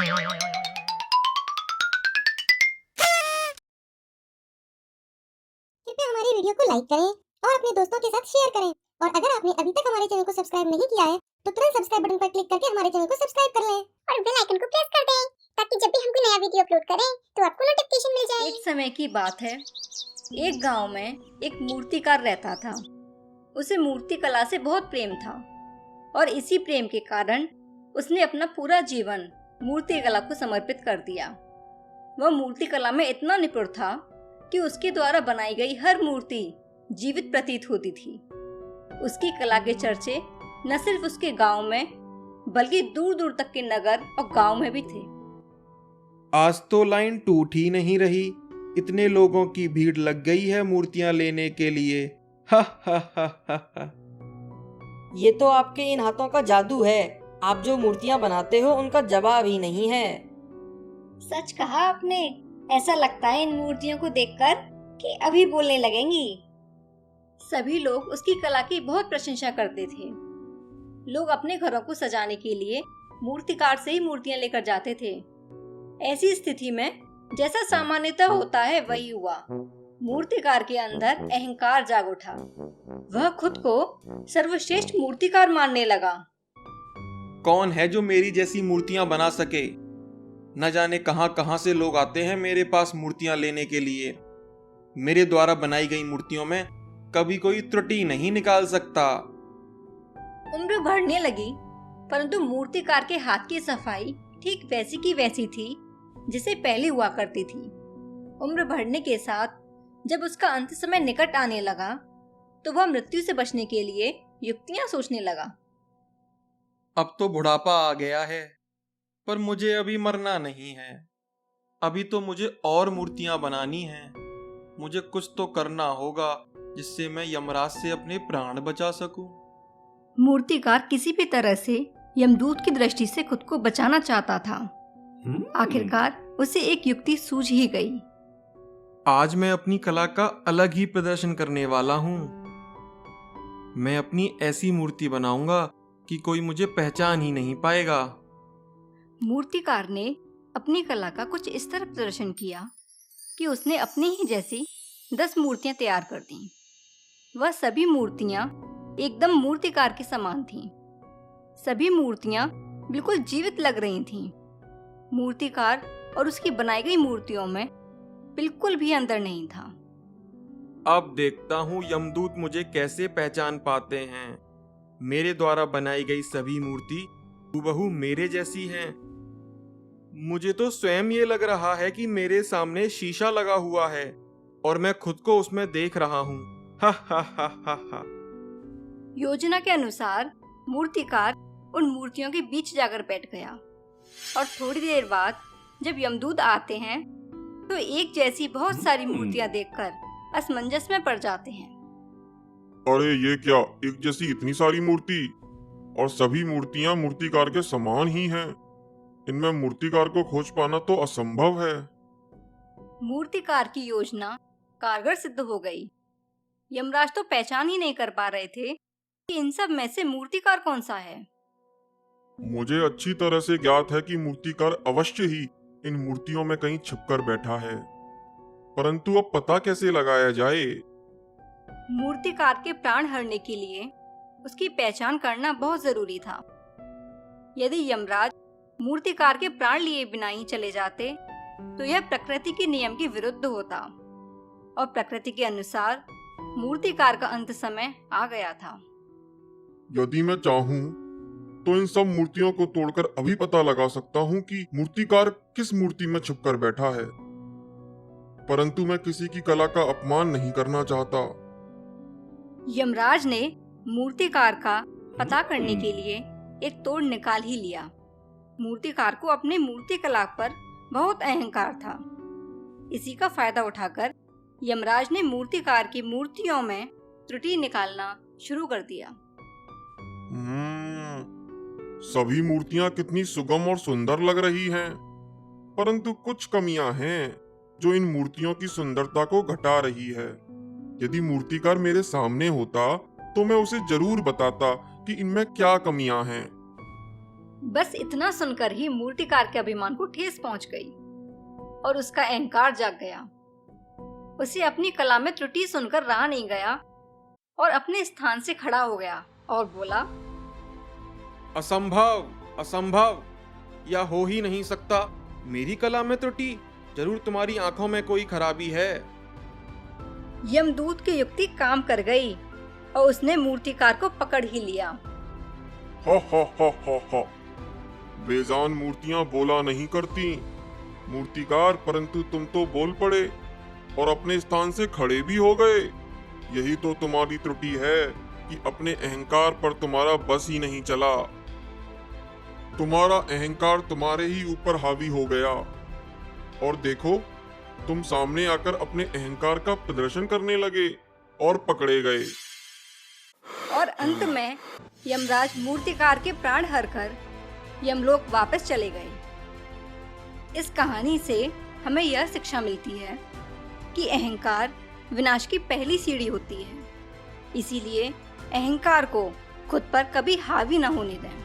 कृपया हमारी वीडियो को लाइक करें और अपने दोस्तों के साथ शेयर करें। और अगर आपने अभी तक हमारे चैनल को सब्सक्राइब नहीं किया है तो तुरंत सब्सक्राइब बटन पर क्लिक करके हमारे चैनल को सब्सक्राइब कर लें और बेल आइकन को प्रेस कर दें ताकि जब भी हम कोई नया वीडियो अपलोड करें तो आपको नोटिफिकेशन मिल जाए। एक समय की बात है, एक गांव में एक मूर्तिकार रहता था। उसे मूर्ति कला से बहुत प्रेम था और इसी प्रेम के कारण उसने अपना पूरा जीवन मूर्ति कला को समर्पित कर दिया। वह मूर्ति कला में इतना निपुण था कि उसके द्वारा बनाई गई हर मूर्ति जीवित प्रतीत होती थी। उसकी कला के चर्चे न सिर्फ उसके गांव में बल्कि दूर दूर तक के नगर और गांव में भी थे। आज तो लाइन टूट ही नहीं रही, इतने लोगों की भीड़ लग गई है मूर्तियां लेने के लिए। हा हा हा हा हा। ये तो आपके इन हाथों का जादू है। आप जो मूर्तियां बनाते हो उनका जवाब ही नहीं है। सच कहा आपने। ऐसा लगता है इन मूर्तियों को देखकर कि अभी बोलने लगेंगी। सभी लोग उसकी कला की बहुत प्रशंसा करते थे। लोग अपने घरों को सजाने के लिए मूर्तिकार से ही मूर्तियां लेकर जाते थे। ऐसी स्थिति में जैसा सामान्यतः होता है वही हुआ। मूर्तिकार के अंदर अहंकार जाग उठा। वह खुद को सर्वश्रेष्ठ मूर्तिकार मानने लगा। कौन है जो मेरी जैसी मूर्तियां बना सके? न जाने कहां कहां से लोग आते हैं मेरे पास मूर्तियां लेने के लिए। मेरे द्वारा बनाई गई मूर्तियों में कभी कोई त्रुटि नहीं निकाल सकता। उम्र बढ़ने लगी, परंतु मूर्तिकार के हाथ की सफाई ठीक वैसी की वैसी थी जिसे पहले हुआ करती थी। उम्र बढ़ने के साथ जब उसका अंत समय निकट आने लगा तो वह मृत्यु से बचने के लिए युक्तियां सोचने लगा। अब तो बुढ़ापा आ गया है, पर मुझे अभी मरना नहीं है। अभी तो मुझे और मूर्तियां बनानी हैं। मुझे कुछ तो करना होगा जिससे मैं यमराज से अपने प्राण बचा सकूं। मूर्तिकार किसी भी तरह से यमदूत की दृष्टि से खुद को बचाना चाहता था। आखिरकार उसे एक युक्ति सूझ ही गई। आज मैं अपनी कला का अलग ही प्रदर्शन करने वाला हूँ। मैं अपनी ऐसी मूर्ति बनाऊंगा कि कोई मुझे पहचान ही नहीं पाएगा। मूर्तिकार ने अपनी कला का कुछ इस तरह प्रदर्शन किया कि उसने अपनी ही जैसी 10 मूर्तियां तैयार कर दी। वह सभी मूर्तियां एकदम मूर्तिकार के समान थीं। सभी मूर्तियां बिल्कुल जीवित लग रही थीं। मूर्तिकार और उसकी बनाई गई मूर्तियों में बिल्कुल भी अंतर नहीं था। अब देखता हूँ यमदूत मुझे कैसे पहचान पाते हैं। मेरे द्वारा बनाई गई सभी मूर्ति हूबहू मेरे जैसी हैं। मुझे तो स्वयं ये लग रहा है कि मेरे सामने शीशा लगा हुआ है और मैं खुद को उसमें देख रहा हूँ। हा हा हा हा हा। योजना के अनुसार मूर्तिकार उन मूर्तियों के बीच जाकर बैठ गया और थोड़ी देर बाद जब यमदूत आते हैं तो एक जैसी बहुत सारी मूर्तियां देखकर असमंजस में पड़ जाते हैं। अरे ये क्या, एक जैसी इतनी सारी मूर्ति और सभी मूर्तियां मूर्तिकार के समान ही हैं। इनमें मूर्तिकार को खोज पाना तो असंभव है। मूर्तिकार की योजना कारगर सिद्ध हो गई। यमराज तो पहचान ही नहीं कर पा रहे थे कि इन सब में से मूर्तिकार कौन सा है। मुझे अच्छी तरह से ज्ञात है कि मूर्तिकार अवश्य ही इन मूर्तियों में कहीं छिपकर बैठा है, परंतु अब पता कैसे लगाया जाए? मूर्तिकार के प्राण हरने के लिए उसकी पहचान करना बहुत जरूरी था। यदि यमराज मूर्तिकार के प्राण लिए बिना ही चले जाते तो यह प्रकृति के नियम के विरुद्ध होता और प्रकृति के अनुसार मूर्तिकार का अंत समय आ गया था। यदि मैं चाहूँ तो इन सब मूर्तियों को तोड़कर अभी पता लगा सकता हूँ कि मूर्तिकार किस मूर्ति में छुपकर बैठा है, परंतु मैं किसी की कला का अपमान नहीं करना चाहता। यमराज ने मूर्तिकार का पता करने के लिए एक तोड़ निकाल ही लिया। मूर्तिकार को अपने मूर्ति कला पर बहुत अहंकार था। इसी का फायदा उठाकर यमराज ने मूर्तिकार की मूर्तियों में त्रुटि निकालना शुरू कर दिया। सभी मूर्तियां कितनी सुगम और सुंदर लग रही हैं, परंतु कुछ कमियां हैं जो इन मूर्तियों की सुंदरता को घटा रही है। यदि मूर्तिकार मेरे सामने होता तो मैं उसे जरूर बताता कि इनमें क्या कमियां हैं। बस इतना सुनकर ही मूर्तिकार के अभिमान को ठेस पहुंच गई और उसका अहंकार जाग गया। उसे अपनी कला में त्रुटि सुनकर रहा नहीं गया और अपने स्थान से खड़ा हो गया और बोला, असंभव, असंभव, यह हो ही नहीं सकता। मेरी कला में त्रुटि? जरूर तुम्हारी आंखों में कोई खराबी है। यमदूत की युक्ति काम कर गई और उसने मूर्तिकार को पकड़ ही लिया। हा हा हा हा हा। बेजान मूर्तियां बोला नहीं करती मूर्तिकार, परंतु तुम तो बोल पड़े और अपने स्थान से खड़े भी हो गए। यही तो तुम्हारी त्रुटि है कि अपने अहंकार पर तुम्हारा बस ही नहीं चला। तुम्हारा अहंकार तुम्हारे ही ऊपर हावी हो गया और देखो, तुम सामने आकर अपने अहंकार का प्रदर्शन करने लगे और पकड़े गए। और अंत में यमराज मूर्तिकार के प्राण हरकर यमलोक वापस चले गए। इस कहानी से हमें यह शिक्षा मिलती है कि अहंकार विनाश की पहली सीढ़ी होती है। इसीलिए अहंकार को खुद पर कभी हावी न होने दें।